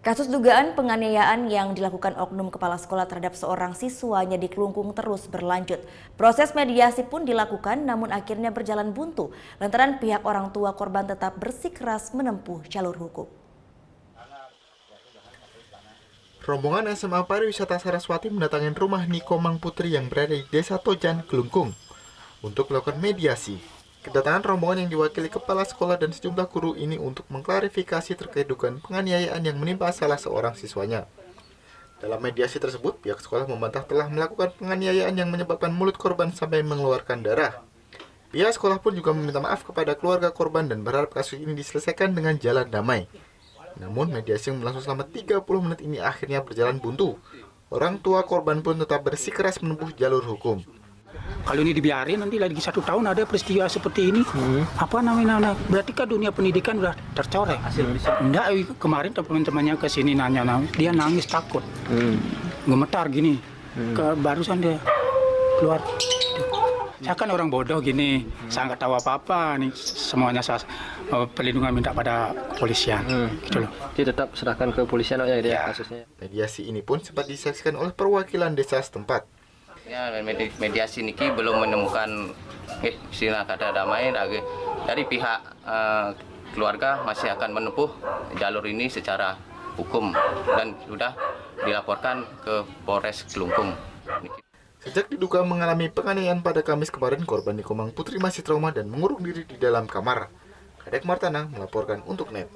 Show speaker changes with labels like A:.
A: Kasus dugaan penganiayaan yang dilakukan oknum kepala sekolah terhadap seorang siswanya di Kelungkung terus berlanjut. Proses mediasi pun dilakukan namun akhirnya berjalan buntu lantaran pihak orang tua korban tetap bersikeras menempuh jalur hukum.
B: Rombongan SMA Pariwisata Saraswati mendatangi rumah Niko Mang Putri yang berada di Desa Tojan, Kelungkung untuk melakukan mediasi. Kedatangan rombongan yang diwakili kepala sekolah dan sejumlah guru ini untuk mengklarifikasi terkait dugaan penganiayaan yang menimpa salah seorang siswanya. Dalam mediasi tersebut, pihak sekolah membantah telah melakukan penganiayaan yang menyebabkan mulut korban sampai mengeluarkan darah. Pihak sekolah pun juga meminta maaf kepada keluarga korban dan berharap kasus ini diselesaikan dengan jalan damai. Namun, mediasi yang berlangsung selama 30 menit ini akhirnya berjalan buntu. Orang tua korban pun tetap bersikeras menempuh jalur hukum.
C: Kalau ini dibiarin nanti lagi 1 tahun ada peristiwa seperti ini. Apa namanya? Berarti kan dunia pendidikan udah tercoreng. Enggak, kemarin teman-temannya ke sini nanya, dia nangis takut. Gemetar gini. Barusan dia keluar. Saya kan orang bodoh gini, saya nggak tahu apa-apa nih, semuanya saya perlindungan minta pada kepolisian. Gitu loh.
D: Dia tetap serahkan ke kepolisian ya kasusnya.
B: Mediasi ini pun sempat disaksikan oleh perwakilan desa setempat.
E: Ya, mediasi niki belum menemukan istilah kata damai dari pihak keluarga masih akan menempuh jalur ini secara hukum dan sudah dilaporkan ke Polres Kelungkung.
B: Sejak diduga mengalami penganiayaan pada Kamis kemarin, korban Niko Mang Putri masih trauma dan mengurung diri di dalam kamar. Kadek Martana melaporkan untuk NET.